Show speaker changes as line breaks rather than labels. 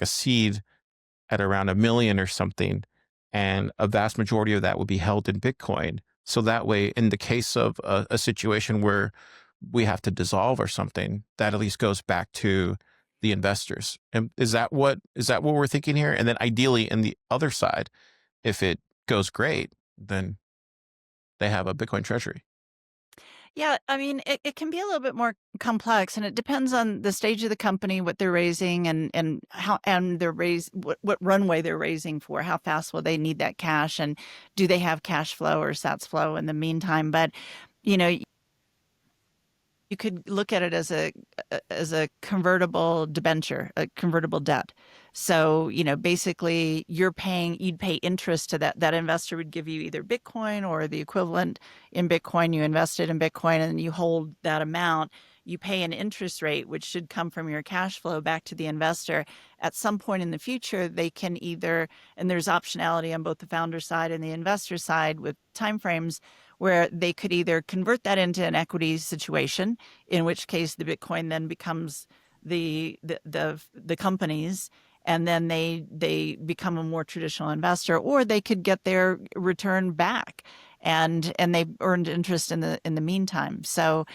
a seed at around 1 million or something, and a vast majority of that would be held in Bitcoin. So that way, in the case of a situation where we have to dissolve or something, that at least goes back to the investors. And is that what we're thinking here? And then ideally, in the other side, if it goes great, then they have a Bitcoin treasury.
Yeah, I mean, it can be a little bit more complex, and it depends on the stage of the company, what they're raising, and how and they're what runway they're raising for, how fast will they need that cash, and do they have cash flow or Sats flow in the meantime? But you know, you could look at it as a convertible debenture, a convertible debt. So, basically you'd pay interest to that. That investor would give you either Bitcoin or the equivalent in Bitcoin. You invested in Bitcoin and you hold that amount. You pay an interest rate, which should come from your cash flow back to the investor. At some point in the future, they can either, and there's optionality on both the founder side and the investor side with timeframes, where they could either convert that into an equity situation, in which case the Bitcoin then becomes the company's, and then they become a more traditional investor, or they could get their return back, and they earned interest in the meantime. So,